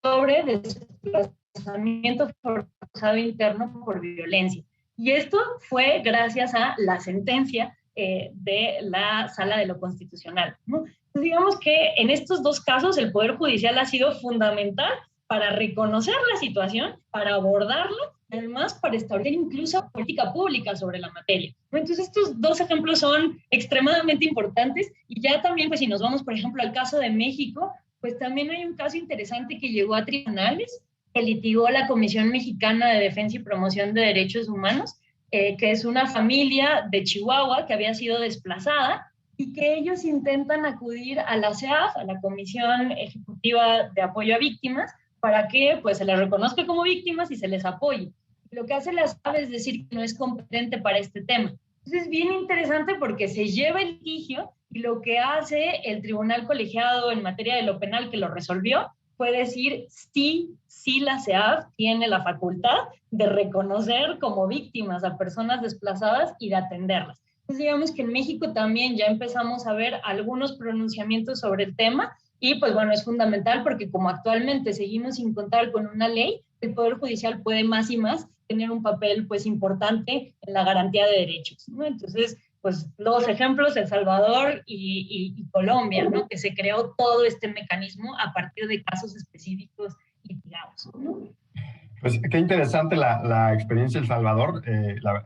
sobre desplazamiento forzado interno por violencia. Y esto fue gracias a la sentencia de la Sala de lo Constitucional, ¿no? Entonces, digamos que en estos dos casos el Poder Judicial ha sido fundamental para reconocer la situación, para abordarla, además para establecer incluso política pública sobre la materia. Entonces, estos dos ejemplos son extremadamente importantes, y ya también, pues si nos vamos, por ejemplo, al caso de México, pues también hay un caso interesante que llegó a tribunales, que litigó la Comisión Mexicana de Defensa y Promoción de Derechos Humanos, que es una familia de Chihuahua que había sido desplazada, y que ellos intentan acudir a la CEAF, a la Comisión Ejecutiva de Apoyo a Víctimas, para que pues, se les reconozca como víctimas y se les apoye. Lo que hace la CEAF es decir que no es competente para este tema. Entonces es bien interesante porque se lleva el litigio, y lo que hace el tribunal colegiado en materia de lo penal que lo resolvió fue decir sí la CEAF tiene la facultad de reconocer como víctimas a personas desplazadas y de atenderlas. Entonces digamos que en México también ya empezamos a ver algunos pronunciamientos sobre el tema, y pues bueno, es fundamental porque como actualmente seguimos sin contar con una ley, el Poder Judicial puede más y más tener un papel pues importante en la garantía de derechos, ¿no? Entonces, pues los ejemplos, El Salvador y Colombia, ¿no?, que se creó todo este mecanismo a partir de casos específicos litigados, ¿no? Pues qué interesante la experiencia de El Salvador.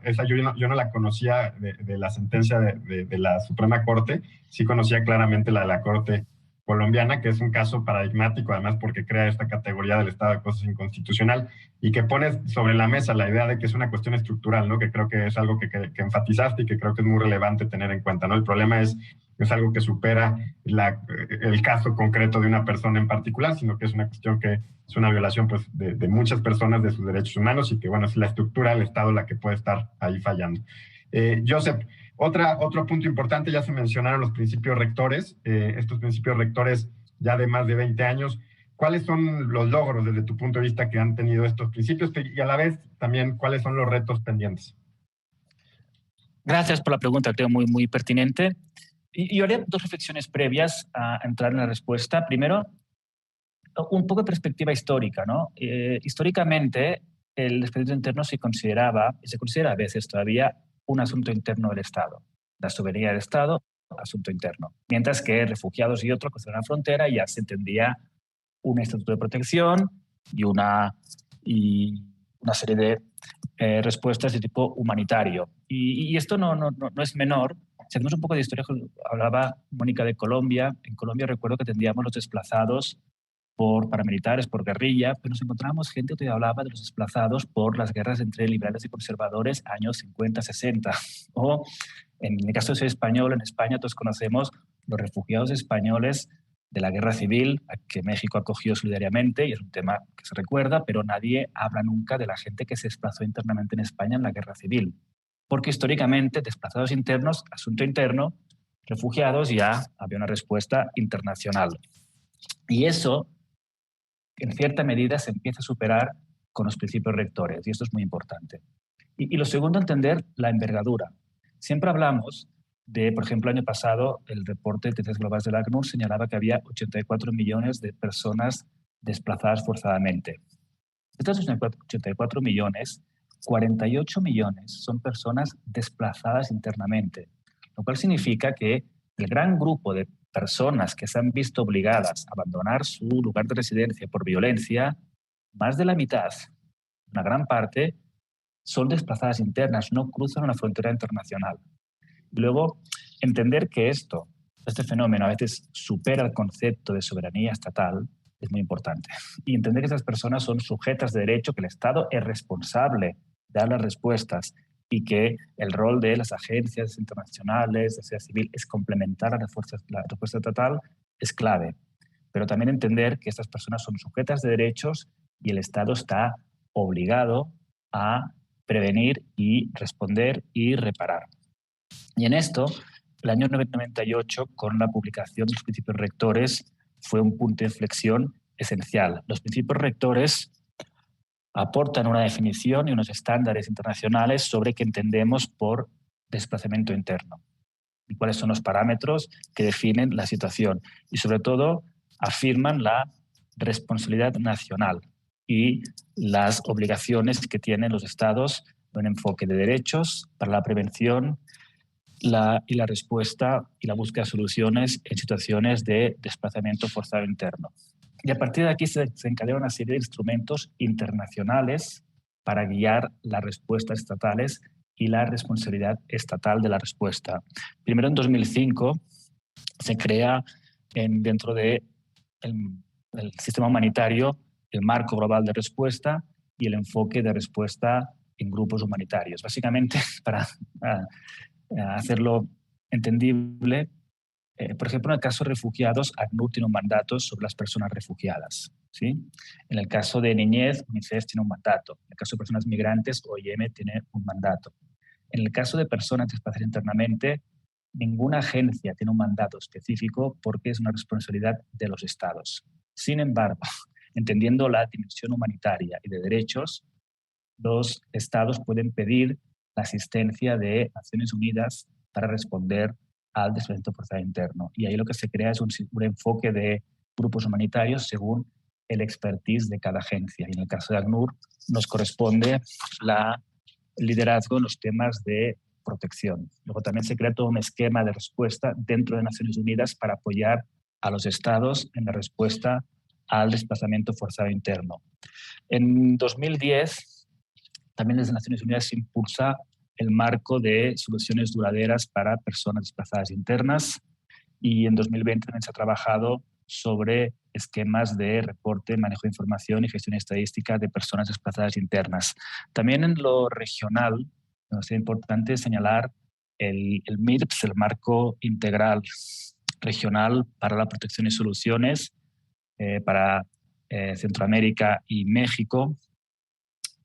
Esa yo no la conocía de la sentencia de la Suprema Corte. Sí conocía claramente la de la Corte colombiana, que es un caso paradigmático, además porque crea esta categoría del estado de cosas inconstitucional, y que pone sobre la mesa la idea de que es una cuestión estructural, ¿no?, que creo que es algo que enfatizaste y que creo que es muy relevante tener en cuenta, ¿no? El problema es algo que supera el caso concreto de una persona en particular, sino que es una cuestión que es una violación pues, de muchas personas de sus derechos humanos, y que, bueno, es la estructura del Estado la que puede estar ahí fallando. Joseph, otro punto importante, ya se mencionaron los principios rectores, estos principios rectores ya de más de 20 años. ¿Cuáles son los logros desde tu punto de vista que han tenido estos principios, y a la vez también cuáles son los retos pendientes? Gracias por la pregunta, creo muy pertinente. Y yo haré dos reflexiones previas a entrar en la respuesta. Primero, un poco de perspectiva histórica, ¿no? Históricamente, el desplazamiento interno se consideraba, y se considera a veces todavía, un asunto interno del Estado. La soberanía del Estado, asunto interno. Mientras que refugiados y otros cruzaron la frontera ya se entendía un estatuto de protección y una serie de respuestas de tipo humanitario. Y esto no es menor. Si hacemos un poco de historia, hablaba Mónica de Colombia. En Colombia recuerdo que atendíamos los desplazados por paramilitares, por guerrilla, pero nos encontrábamos gente que hablaba de los desplazados por las guerras entre liberales y conservadores años 50, 60. O en el caso de ser español, en España todos conocemos los refugiados españoles de la guerra civil que México acogió solidariamente, y es un tema que se recuerda, pero nadie habla nunca de la gente que se desplazó internamente en España en la guerra civil. Porque históricamente, desplazados internos, asunto interno, refugiados, ya había una respuesta internacional. Y eso, en cierta medida, se empieza a superar con los principios rectores, y esto es muy importante. Y lo segundo, entender la envergadura. Siempre hablamos de, por ejemplo, el año pasado, el reporte de Tendencias Globales del ACNUR señalaba que había 84 millones de personas desplazadas forzadamente. De estos 84 millones, 48 millones son personas desplazadas internamente, lo cual significa que el gran grupo de personas que se han visto obligadas a abandonar su lugar de residencia por violencia, más de la mitad, una gran parte, son desplazadas internas, no cruzan una frontera internacional. Y luego, entender que este fenómeno a veces supera el concepto de soberanía estatal es muy importante. Y entender que esas personas son sujetas de derecho, que el Estado es responsable de dar las respuestas y que el rol de las agencias internacionales de sociedad civil es complementar a la respuesta estatal es clave. Pero también entender que estas personas son sujetas de derechos y el Estado está obligado a prevenir y responder y reparar. Y en esto, el año 98, con la publicación de los principios rectores, fue un punto de inflexión esencial. Los principios rectores aportan una definición y unos estándares internacionales sobre qué entendemos por desplazamiento interno y cuáles son los parámetros que definen la situación. Y sobre todo, afirman la responsabilidad nacional y las obligaciones que tienen los estados en un enfoque de derechos para la prevención y la respuesta y la búsqueda de soluciones en situaciones de desplazamiento forzado interno. Y a partir de aquí se encadenan una serie de instrumentos internacionales para guiar las respuestas estatales y la responsabilidad estatal de la respuesta. Primero, en 2005, se crea dentro del sistema humanitario el marco global de respuesta y el enfoque de respuesta en grupos humanitarios. Básicamente, para hacerlo entendible, por ejemplo, en el caso de refugiados, ACNUR tiene un mandato sobre las personas refugiadas, ¿sí? En el caso de niñez, UNICEF tiene un mandato. En el caso de personas migrantes, OIM tiene un mandato. En el caso de personas desplazadas internamente, ninguna agencia tiene un mandato específico porque es una responsabilidad de los estados. Sin embargo, entendiendo la dimensión humanitaria y de derechos, los estados pueden pedir la asistencia de Naciones Unidas para responder al desplazamiento forzado interno. Y ahí lo que se crea es un enfoque de grupos humanitarios según el expertise de cada agencia. Y en el caso de ACNUR nos corresponde el liderazgo en los temas de protección. Luego también se crea todo un esquema de respuesta dentro de Naciones Unidas para apoyar a los estados en la respuesta al desplazamiento forzado interno. En 2010, también desde Naciones Unidas se impulsa el marco de soluciones duraderas para personas desplazadas internas, y en 2020 también se ha trabajado sobre esquemas de reporte, manejo de información y gestión estadística de personas desplazadas internas. También en lo regional, es importante señalar el MIRPS, el Marco Integral Regional para la Protección y Soluciones para Centroamérica y México,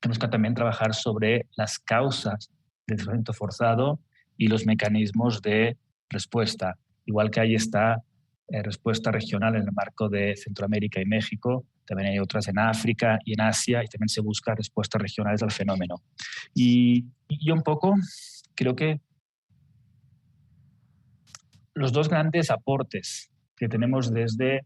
que busca también trabajar sobre las causas del desplazamiento forzado y los mecanismos de respuesta. Igual que ahí está respuesta regional en el marco de Centroamérica y México, también hay otras en África y en Asia, y también se busca respuestas regionales al fenómeno. Y yo un poco creo que Los dos grandes aportes que tenemos desde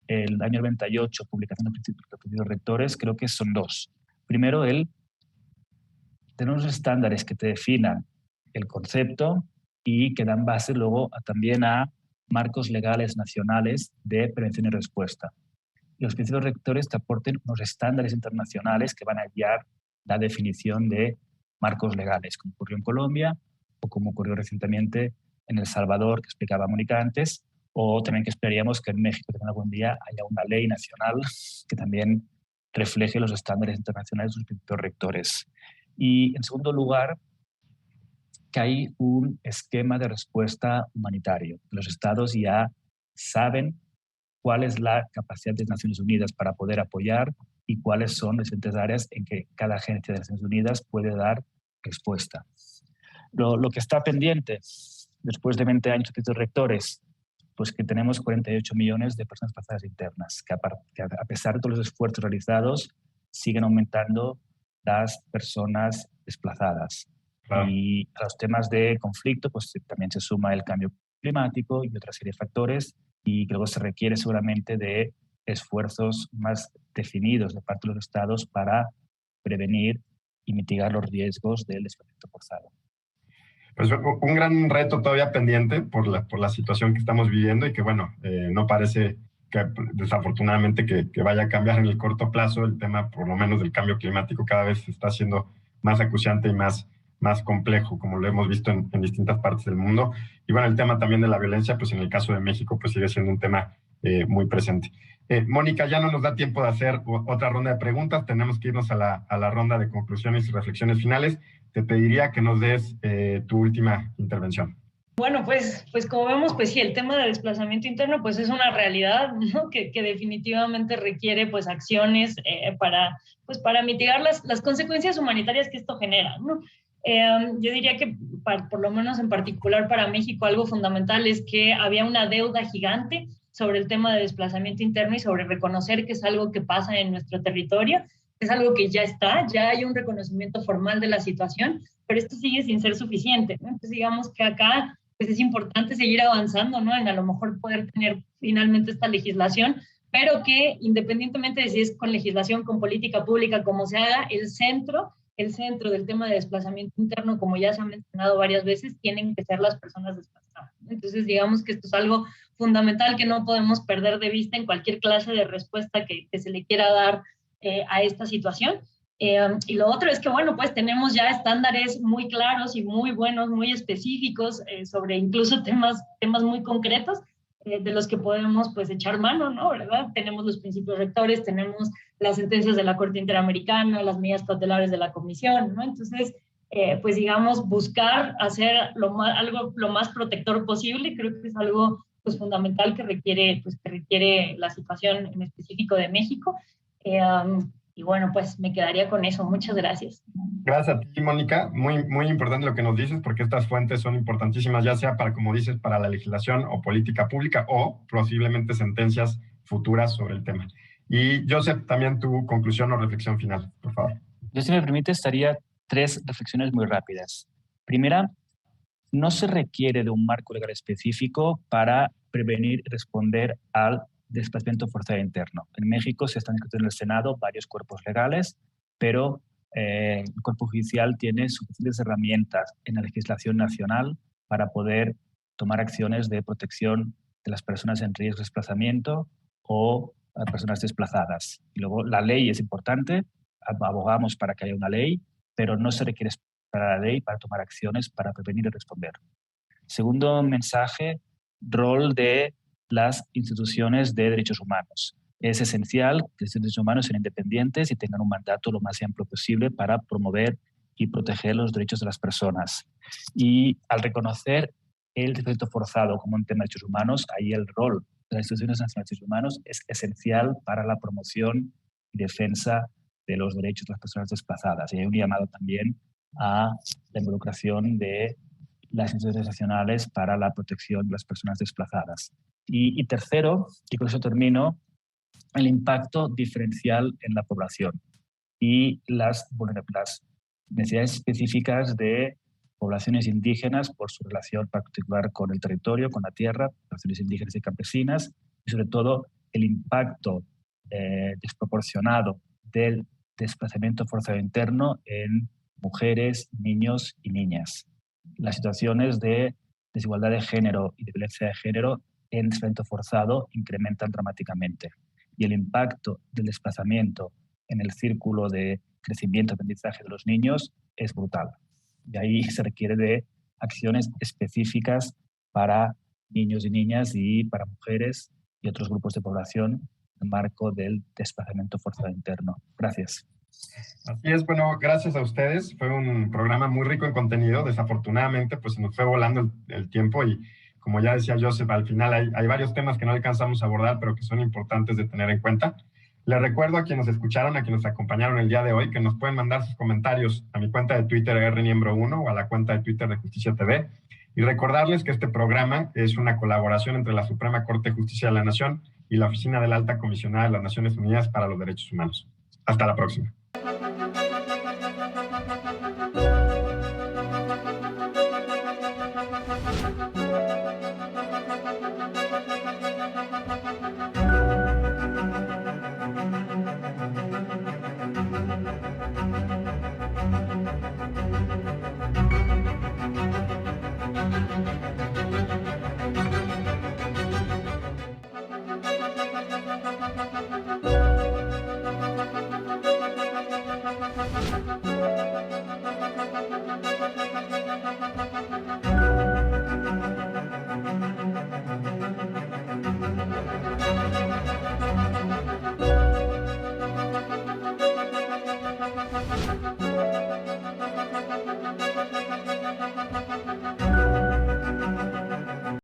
el año 98, publicación de principios rectores, creo que son dos. Primero, tener unos estándares que te definan el concepto y que dan base luego también a marcos legales nacionales de prevención y respuesta. Y los principios rectores te aporten unos estándares internacionales que van a guiar la definición de marcos legales, como ocurrió en Colombia o como ocurrió recientemente en El Salvador, que explicaba Mónica antes, o también que esperaríamos que en México también algún día haya una ley nacional que también refleje los estándares internacionales de sus principios rectores. Y en segundo lugar, que hay un esquema de respuesta humanitario. Los estados ya saben cuál es la capacidad de Naciones Unidas para poder apoyar y cuáles son las diferentes áreas en que cada agencia de Naciones Unidas puede dar respuesta. Lo que está pendiente después de 20 años de principios rectores, pues que tenemos 48 millones de personas desplazadas internas, que a pesar de todos los esfuerzos realizados, siguen aumentando las personas desplazadas. Claro. Y a los temas de conflicto, pues también se suma el cambio climático y otra serie de factores, y luego se requiere seguramente de esfuerzos más definidos de parte de los estados para prevenir y mitigar los riesgos del desplazamiento forzado. Pues un gran reto todavía pendiente por la situación que estamos viviendo y que, bueno, no parece que desafortunadamente que vaya a cambiar en el corto plazo. El tema, por lo menos, del cambio climático cada vez se está haciendo más acuciante y más complejo, como lo hemos visto en distintas partes del mundo. Y bueno, el tema también de la violencia, pues en el caso de México, pues sigue siendo un tema muy presente. Mónica, ya no nos da tiempo de hacer otra ronda de preguntas, tenemos que irnos a la ronda de conclusiones y reflexiones finales. Te pediría que nos des tu última intervención. Bueno, pues como vemos, pues sí, el tema de desplazamiento interno pues es una realidad, ¿no? que definitivamente requiere pues acciones para mitigar las consecuencias humanitarias que esto genera, ¿no? Yo diría que por lo menos en particular para México algo fundamental es que había una deuda gigante sobre el tema de desplazamiento interno y sobre reconocer que es algo que pasa en nuestro territorio. Es algo que ya está, ya hay un reconocimiento formal de la situación, pero esto sigue sin ser suficiente, ¿no? Entonces digamos que acá pues es importante seguir avanzando, ¿no? En a lo mejor poder tener finalmente esta legislación, pero que independientemente de si es con legislación, con política pública, como se haga, el centro del tema de desplazamiento interno, como ya se ha mencionado varias veces, tienen que ser las personas desplazadas. Entonces digamos que esto es algo fundamental que no podemos perder de vista en cualquier clase de respuesta que se le quiera dar a esta situación. Y lo otro es que, bueno, pues tenemos ya estándares muy claros y muy buenos, muy específicos sobre incluso temas muy concretos de los que podemos pues echar mano, ¿no? ¿Verdad? Tenemos los principios rectores, tenemos las sentencias de la Corte Interamericana, las medidas cautelares de la Comisión, ¿no? Entonces, pues digamos, buscar hacer algo lo más protector posible, creo que es algo pues fundamental que requiere la situación en específico de México. Y bueno, pues me quedaría con eso. Muchas gracias. Gracias a ti, Mónica. Muy importante lo que nos dices, porque estas fuentes son importantísimas, ya sea para, como dices, para la legislación o política pública o posiblemente sentencias futuras sobre el tema. Y Joseph, también tu conclusión o reflexión final, por favor. Yo, si me permite, estaría 3 reflexiones muy rápidas. Primera, no se requiere de un marco legal específico para prevenir y responder al desplazamiento forzado interno. En México se están discutiendo en el Senado varios cuerpos legales, pero el cuerpo judicial tiene suficientes herramientas en la legislación nacional para poder tomar acciones de protección de las personas en riesgo de desplazamiento o a personas desplazadas. Y luego la ley es importante, abogamos para que haya una ley, pero no se requiere esperar a la ley para tomar acciones para prevenir y responder. Segundo mensaje, rol de las instituciones de derechos humanos. Es esencial que los derechos humanos sean independientes y tengan un mandato lo más amplio posible para promover y proteger los derechos de las personas. Y al reconocer el desplazamiento forzado como un tema de derechos humanos, ahí el rol de las instituciones nacionales de derechos humanos es esencial para la promoción y defensa de los derechos de las personas desplazadas. Y hay un llamado también a la involucración de las instituciones nacionales para la protección de las personas desplazadas. Y tercero, y con eso termino, el impacto diferencial en la población y las necesidades específicas de poblaciones indígenas por su relación particular con el territorio, con la tierra, poblaciones indígenas y campesinas, y sobre todo el impacto desproporcionado del desplazamiento forzado interno en mujeres, niños y niñas. Las situaciones de desigualdad de género y de violencia de género en desplazamiento forzado incrementan dramáticamente. Y el impacto del desplazamiento en el círculo de crecimiento y aprendizaje de los niños es brutal. Y ahí se requiere de acciones específicas para niños y niñas y para mujeres y otros grupos de población en el marco del desplazamiento forzado interno. Gracias. Así es, bueno, gracias a ustedes. Fue un programa muy rico en contenido. Desafortunadamente, pues se nos fue volando el tiempo y, como ya decía Joseph, al final hay varios temas que no alcanzamos a abordar, pero que son importantes de tener en cuenta. Les recuerdo a quienes nos escucharon, a quienes nos acompañaron el día de hoy, que nos pueden mandar sus comentarios a mi cuenta de Twitter rniembro1 o a la cuenta de Twitter de Justicia TV. Y recordarles que este programa es una colaboración entre la Suprema Corte de Justicia de la Nación y la Oficina de la Alta Comisionada de las Naciones Unidas para los Derechos Humanos. Hasta la próxima.